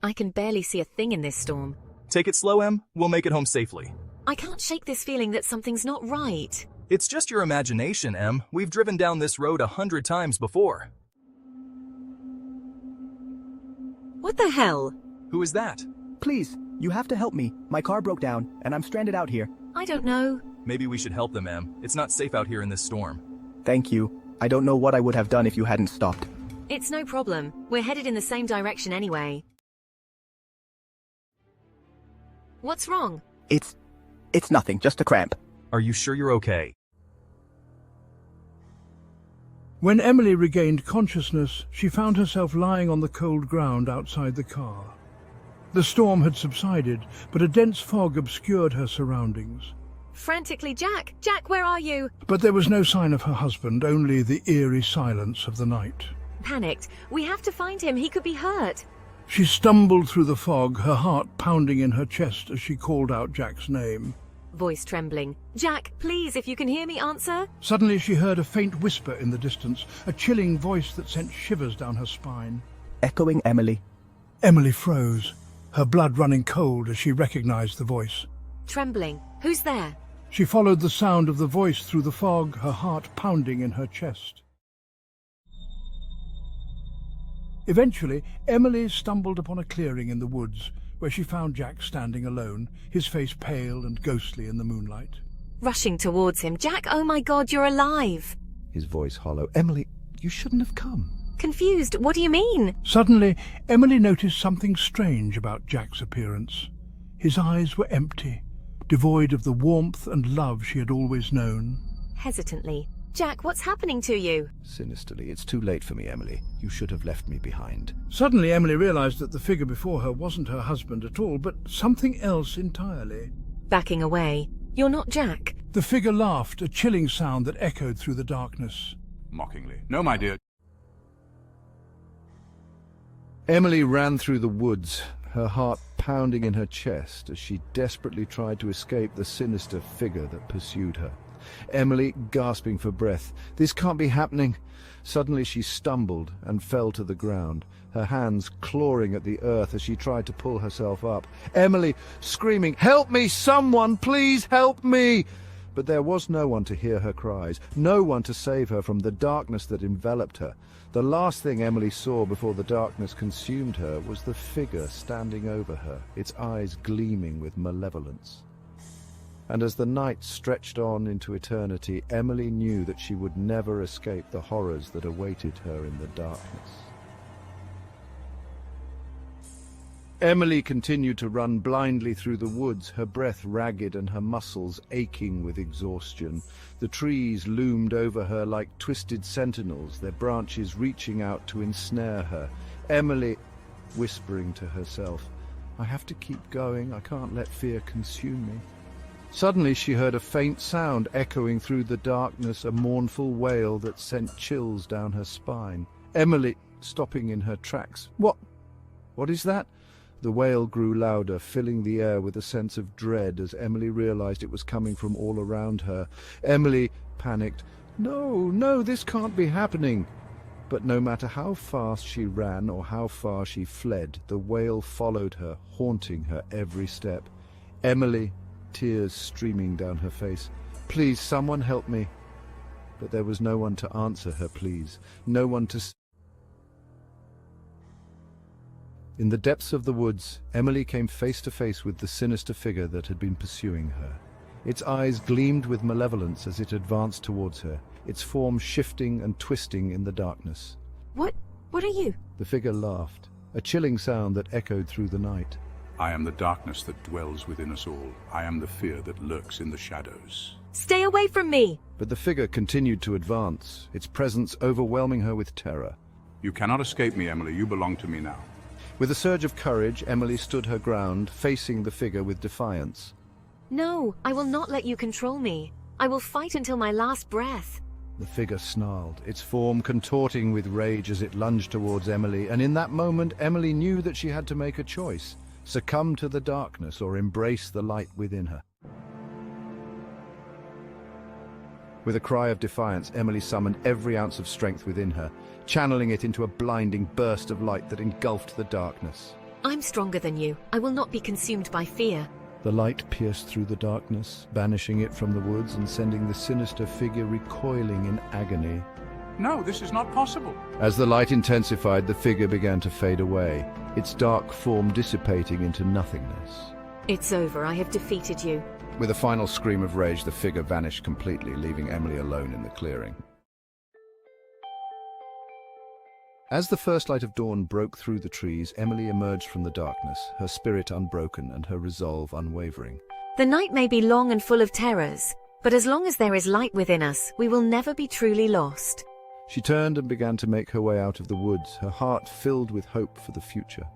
I can barely see a thing in this storm. Take it slow, Em. We'll make it home safely. I can't shake this feeling that something's not right. It's just your imagination, Em. We've driven down this road 100 times before. What the hell? Who is that? Please, you have to help me. My car broke down, and I'm stranded out here. I don't know. Maybe we should help them, Em. It's not safe out here in this storm. Thank you. I don't know what I would have done if you hadn't stopped. It's no problem. We're headed in the same direction anyway. What's wrong? It's nothing, just a cramp. Are you sure you're okay? When Emily regained consciousness, she found herself lying on the cold ground outside the car. The storm had subsided, but a dense fog obscured her surroundings. Frantically, Jack! Jack, where are you? But there was no sign of her husband, only the eerie silence of the night. Panicked. We have to find him. He could be hurt. She stumbled through the fog, her heart pounding in her chest as she called out Jack's name. Voice trembling. Jack, please, if you can hear me, answer. Suddenly she heard a faint whisper in the distance, a chilling voice that sent shivers down her spine. Echoing Emily. Emily froze, her blood running cold as she recognized the voice. Trembling. Who's there? She followed the sound of the voice through the fog, her heart pounding in her chest. Eventually, Emily stumbled upon a clearing in the woods, where she found Jack standing alone, his face pale and ghostly in the moonlight. Rushing towards him. Jack, oh my God, you're alive. His voice hollow. Emily, you shouldn't have come. Confused. What do you mean? Suddenly, Emily noticed something strange about Jack's appearance. His eyes were empty, devoid of the warmth and love she had always known. Hesitantly. Jack, what's happening to you? Sinisterly, it's too late for me, Emily. You should have left me behind. Suddenly, Emily realized that the figure before her wasn't her husband at all, but something else entirely. Backing away. You're not Jack. The figure laughed, a chilling sound that echoed through the darkness. Mockingly. No, my dear. Emily ran through the woods, her heart pounding in her chest as she desperately tried to escape the sinister figure that pursued her. Emily gasping for breath. This can't be happening. Suddenly she stumbled and fell to the ground, her hands clawing at the earth as she tried to pull herself up. Emily screaming, "Help me! Someone, please help me!" But there was no one to hear her cries, no one to save her from the darkness that enveloped her. The last thing Emily saw before the darkness consumed her was the figure standing over her, its eyes gleaming with malevolence. And as the night stretched on into eternity, Emily knew that she would never escape the horrors that awaited her in the darkness. Emily continued to run blindly through the woods, her breath ragged and her muscles aching with exhaustion. The trees loomed over her like twisted sentinels, their branches reaching out to ensnare her. Emily, whispering to herself, "I have to keep going, I can't let fear consume me." Suddenly she heard a faint sound echoing through the darkness, a mournful wail that sent chills down her spine. Emily, stopping in her tracks. What is that?" The wail grew louder, filling the air with a sense of dread as Emily realized it was coming from all around her. Emily panicked. No, this can't be happening." But no matter how fast she ran or how far she fled, the wail followed her, haunting her every step. Emily, tears streaming down her face. "Please, someone help me." But there was no one to answer her pleas, no one to... In the depths of the woods, Emily came face to face with the sinister figure that had been pursuing her. Its eyes gleamed with malevolence as it advanced towards her, its form shifting and twisting in the darkness. What are you? The figure laughed, a chilling sound that echoed through the night. I am the darkness that dwells within us all. I am the fear that lurks in the shadows. Stay away from me! But the figure continued to advance, its presence overwhelming her with terror. You cannot escape me, Emily. You belong to me now. With a surge of courage, Emily stood her ground, facing the figure with defiance. No, I will not let you control me. I will fight until my last breath. The figure snarled, its form contorting with rage as it lunged towards Emily, and in that moment Emily knew that she had to make a choice: succumb to the darkness or embrace the light within her. With a cry of defiance, Emily summoned every ounce of strength within her, channeling it into a blinding burst of light that engulfed the darkness. I'm stronger than you. I will not be consumed by fear. The light pierced through the darkness, banishing it from the woods and sending the sinister figure recoiling in agony. No, this is not possible. As the light intensified, the figure began to fade away, its dark form dissipating into nothingness. It's over. I have defeated you. With a final scream of rage, the figure vanished completely, leaving Emily alone in the clearing. As the first light of dawn broke through the trees, Emily emerged from the darkness, her spirit unbroken and her resolve unwavering. The night may be long and full of terrors, but as long as there is light within us, we will never be truly lost. She turned and began to make her way out of the woods, her heart filled with hope for the future.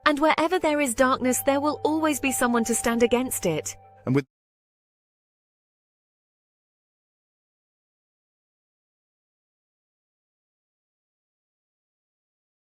And wherever there is darkness, there will always be someone to stand against it. And with